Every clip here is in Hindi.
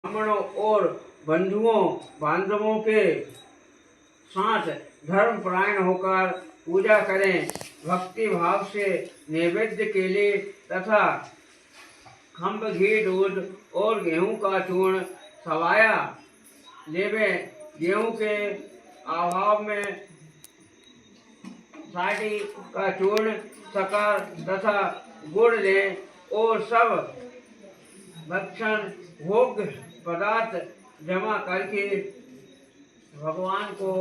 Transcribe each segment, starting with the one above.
ब्राह्मणों और बंधुओं बांधवों के साथ धर्म परायण होकर पूजा करें। भक्ति भाव से नैवेद्य के लिए तथा खम्भ घी दूध और गेहूं का चूर्ण सवाया लेवे। गेहूं के अभाव में साठी का चूर्ण शक्कर तथा गुड़ लें और सब भक्षण भोग पदार्थ जमा करके भगवान को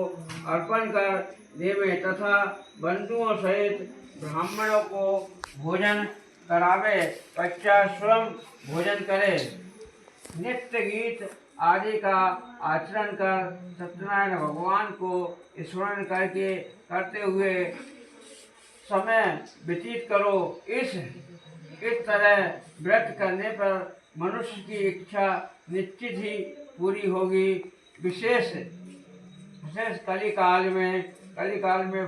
अर्पण कर देवे तथा बंधुओं सहित ब्राह्मणों को भोजन करावे। पश्चात स्वयं भोजन करे। नित्य गीत आदि का आचरण कर सत्यनारायण भगवान को स्मरण करते हुए समय व्यतीत करो। इस तरह व्रत करने पर मनुष्य की इच्छा निश्चित ही पूरी होगी। विशेष कलिकाल में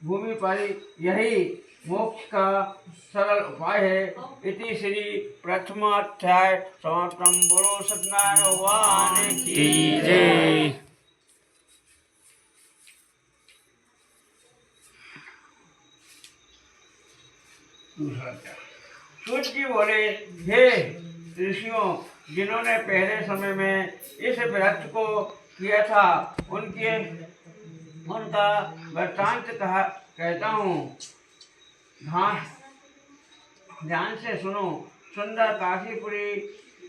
भूमि पर यही मोक्ष का सरल उपाय है। इति श्री प्रथमाध्याय समाप्तम। बोलो सत्यनारायण भगवान की जय। सूत जी बोले, हे ऋषियों, जिन्होंने पहले समय में इस व्रत को किया था उनका वृत्तांत कहता हूँ। ध्यान से सुनो। सुंदर काशीपुरी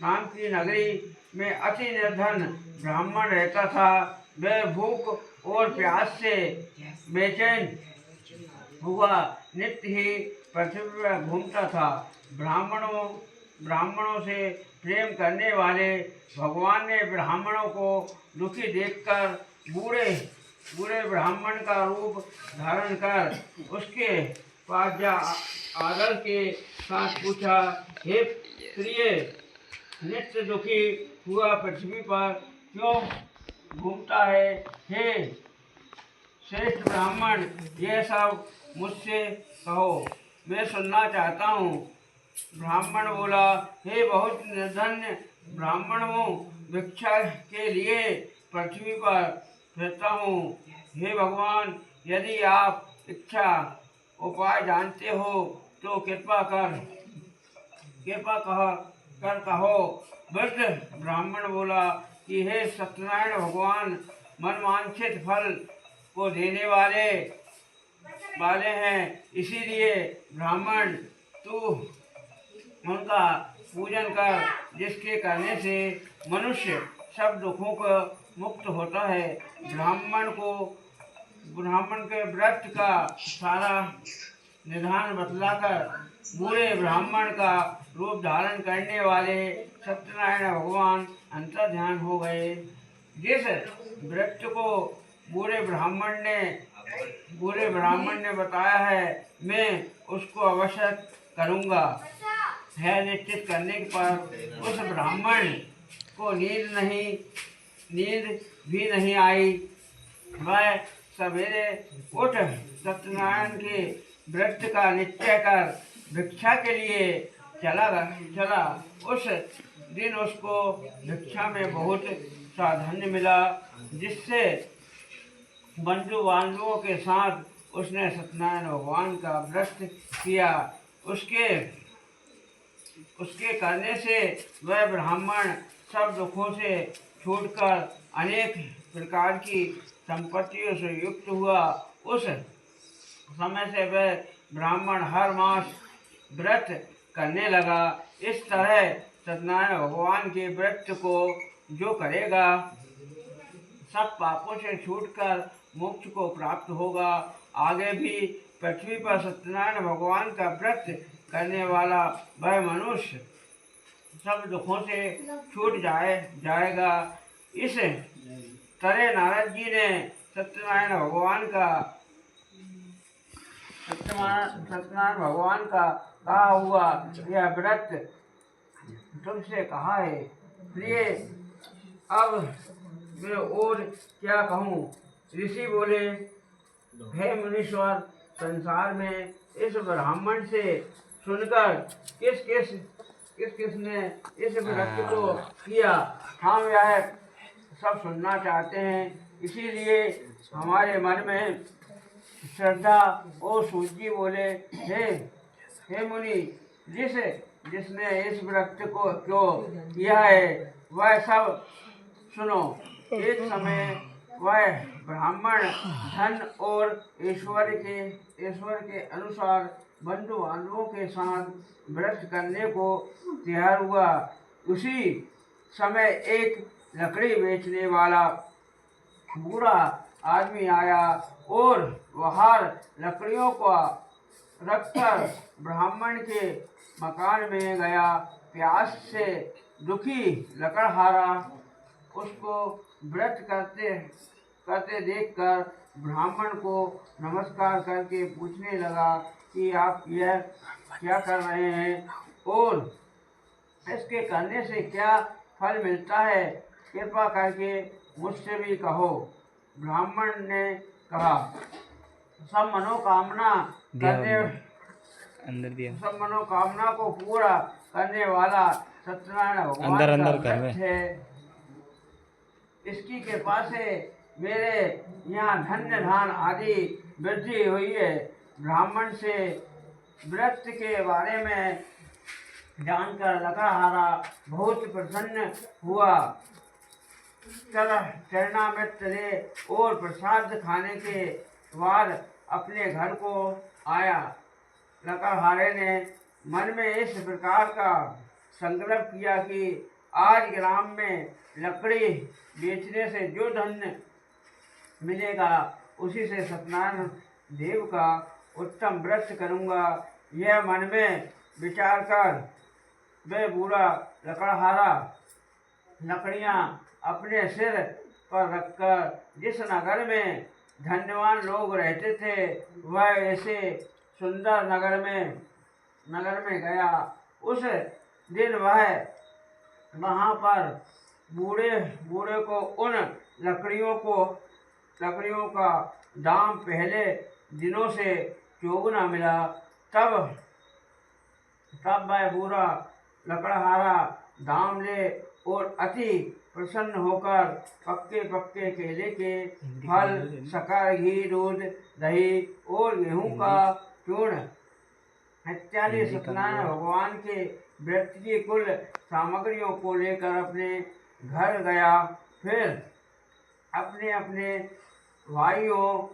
नाम की नगरी में अति निर्धन ब्राह्मण रहता था। वह भूख और प्यास से बेचैन हुआ नित्य ही पृथ्वी पर घूमता था। ब्राह्मणों से प्रेम करने वाले भगवान ने ब्राह्मणों को दुखी देखकर बूढ़े ब्राह्मण का रूप धारण कर उसके पास जा आदर के साथ पूछा, हे प्रिय, नित्य दुखी हुआ पृथ्वी पर क्यों घूमता है? हे श्रेष्ठ ब्राह्मण, यह सब मुझसे कहो, मैं सुनना चाहता हूँ। ब्राह्मण बोला, हे बहुत निर्धन्य ब्राह्मण हूँ, भिक्षा के लिए पृथ्वी पर फिरता हूँ। हे भगवान, यदि आप इच्छा उपाय जानते हो तो कृपा कर कहो। वृद्ध ब्राह्मण बोला कि हे सत्यनारायण भगवान, मनवांछित फल को देने वाले हैं, इसीलिए ब्राह्मण तू उनका पूजन कर, जिसके करने से मनुष्य सब दुखों को मुक्त होता है। ब्राह्मण के व्रत का सारा निधान बतलाकर बूढ़े ब्राह्मण का रूप धारण करने वाले सत्यनारायण भगवान अंतर्ध्यान हो गए। जिस व्रत को बूढ़े ब्राह्मण ने बताया है, मैं उसको अवश्य करूँगा। है निश्चित करने पर उस ब्राह्मण को नींद भी नहीं आई। वह सवेरे उठ सत्यनारायण के व्रत का निश्चय कर भिक्षा के लिए चला। उस दिन उसको भिक्षा में बहुत सा धन मिला, जिससे बंधु बांधवों के साथ उसने सत्यनारायण भगवान का व्रत किया। उसके करने से वह ब्राह्मण सब दुखों से छूटकर अनेक प्रकार की संपत्तियों से युक्त हुआ। उस समय से वह ब्राह्मण हर मास व्रत करने लगा। इस तरह सत्यनारायण भगवान के व्रत को जो करेगा, सब पापों से छूटकर मोक्ष को प्राप्त होगा। आगे भी पृथ्वी पर सत्यनारायण भगवान का व्रत करने वाला वह मनुष्य सब दुखों से छूट जाएगा। इस तरह नारद जी ने सत्यनारायण भगवान का कहा हुआ यह व्रत तुमसे कहा है। प्रिय, अब मैं और क्या कहूँ? ऋषि बोले, हे मुनीश्वर, संसार में इस ब्राह्मण से सुनकर किस किस किसने इस व्रत को किया, हम यह सब सुनना चाहते हैं। इसीलिए हमारे मन में श्रद्धा और सूझी बोले, हे मुनि, जिसने इस व्रत को किया है वह सब सुनो। एक समय वह ब्राह्मण धन और ईश्वर के अनुसार बंधु बांधवों के साथ व्रत करने को तैयार हुआ। उसी समय एक लकड़ी बेचने वाला बूढ़ा आदमी आया और बाहर लकड़ियों को रखकर ब्राह्मण के मकान में गया। प्यास से दुखी लकड़हारा उसको व्रत करते देखकर ब्राह्मण को नमस्कार करके पूछने लगा कि आप यह क्या कर रहे हैं और इसके करने से क्या फल मिलता है, कृपा करके मुझसे भी कहो। ब्राह्मण ने कहा, सब मनोकामना को पूरा करने वाला सत्यनारायण भगवान का व्रत है। इसकी कृपा से मेरे यहाँ धन्य धान आदि वृद्धि हुई है। ब्राह्मण से व्रत के बारे में जानकर लकड़हारा बहुत प्रसन्न हुआ। चरणामृत ले और प्रसाद खाने के बाद अपने घर को आया। लकड़हारे ने मन में इस प्रकार का संकल्प किया कि आज ग्राम में लकड़ी बेचने से जो धन मिलेगा उसी से सत्यनारायण देव का उत्तम व्रत करूँगा। यह मन में विचार कर वह बूढ़ा लकड़हारा लकड़ियाँ अपने सिर पर रखकर जिस नगर में धन्यवान लोग रहते थे वह ऐसे सुंदर नगर में गया। उस दिन वह वहाँ पर बूढ़े को उन लकड़ियों का दाम पहले दिनों से चौगुना मिला। तब वह बूढ़ा लकड़हारा दाम ले और अति प्रसन्न होकर पक्के केले के फल, शक्कर, घी, दूध, दही और गेहूं का चूर्ण इत्यादि सत्यनारायण भगवान के व्रत की कुल सामग्रियों को लेकर अपने घर गया। फिर अपने भाइयों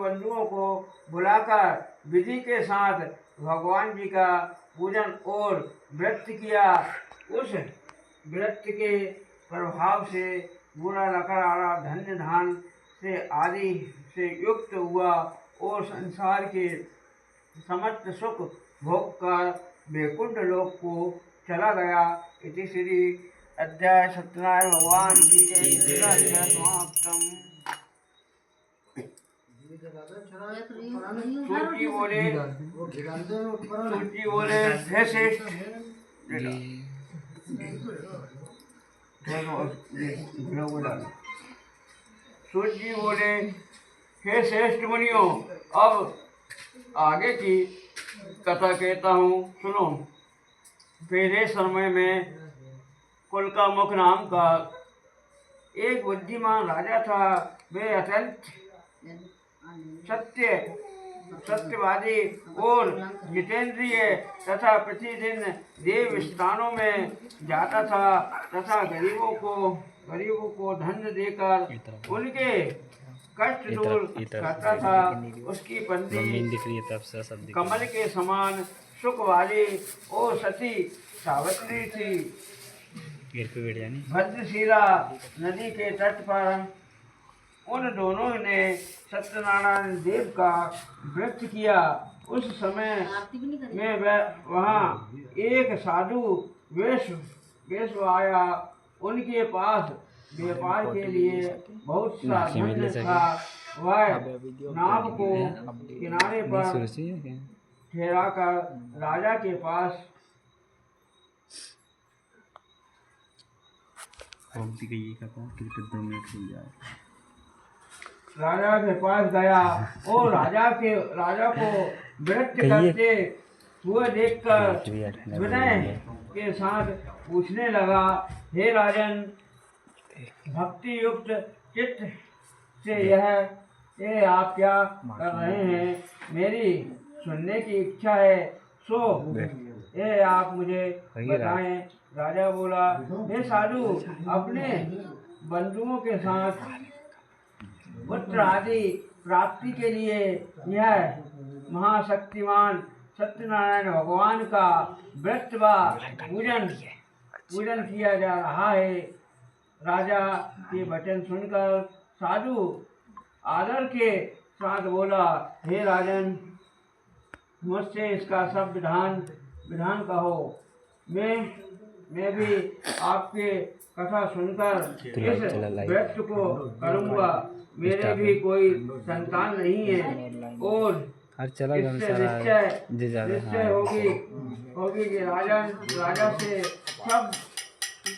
बंधुओं को बुलाकर विधि के साथ भगवान जी का पूजन और व्रत किया। उस व्रत के प्रभाव से बूढ़ा लकड़हारा धन्य धान से आदि से युक्त हुआ और संसार के समस्त सुख भोग कर वैकुंठ लोक को चला गया। इति श्री अध्याय सत्यनारायण भगवान की जय। समाप्तम। सूची बोले हे श्रेष्ठ सूची बोले हे श्रेष्ठ मुनियों, अब आगे की कथा कहता हूँ, सुनो। पहले समय में कुल का मुख नाम का एक बुद्धिमान राजा था। वे अत्यंत सत्यवादी और जितेंद्रिय तथा प्रतिदिन देव स्थानों में जाता था तथा गरीबों को धन देकर उनके कष्ट दूर करता था। उसकी पत्नी कमल के समान सुख वाली और सती सावित्री थी। भद्रशिला नदी के तट पर उन दोनों ने सत्यनारायण देव का व्रत किया। उस समय में वहाँ एक साधु वैश्य आया। उनके पास व्यापार के लिए बहुत सा धन था। वह नाव को किनारे पर ठहराकर राजा के पास गया और राजा को व्रत हुए देखकर विनय के साथ पूछने लगा, हे राजन, भक्ति युक्त चित्त से ये आप क्या कर रहे हैं? मेरी सुनने की इच्छा है, सो ये आप मुझे बताएं। राजा बोला, हे साधु, अपने बंधुओं के साथ पुत्र आदि प्राप्ति के लिए यह महाशक्तिमान सत्यनारायण भगवान का व्रत व पूजन किया जा रहा है। राजा के वचन सुनकर साधु आदर के साथ बोला, हे राजन, मुझसे इसका सब विधान कहो। मैं भी आपके कथा सुनकर इस व्रत को करूँगा। मेरे भी कोई संतान नहीं है और इससे निश्चय होगी कि राजा से सब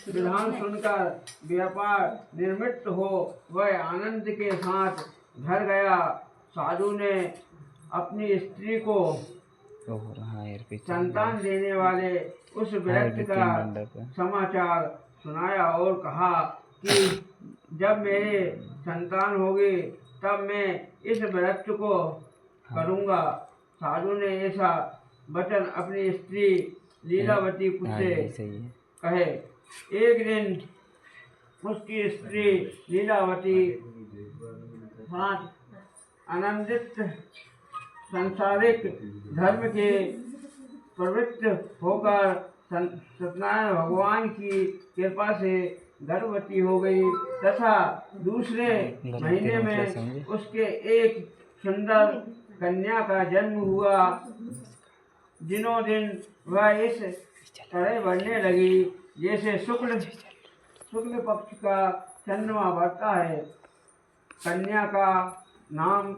विधान सुनकर व्यापार निर्मित हो वह आनंद के साथ घर गया। साधु ने अपनी स्त्री को संतान देने वाले उस व्रत का समाचार सुनाया और कहा कि जब मेरे संतान होगी तब मैं इस व्रत को करूँगा। साधु ने ऐसा वचन अपनी स्त्री लीलावती से कहे। एक दिन उसकी स्त्री लीलावती साथ आनंदित सांसारिक धर्म के प्रवृत्त होकर सत्यनारायण भगवान की कृपा से गर्भवती हो गई तथा दूसरे महीने में उसके एक सुंदर कन्या का जन्म हुआ। दिनों दिन वह इस तरह बढ़ने लगी जैसे शुक्ल पक्ष का चंद्रमा बढ़ता है। कन्या का नाम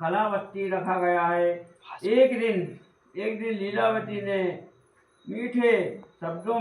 कलावती रखा गया है। एक दिन लीलावती ने मीठे शब्दों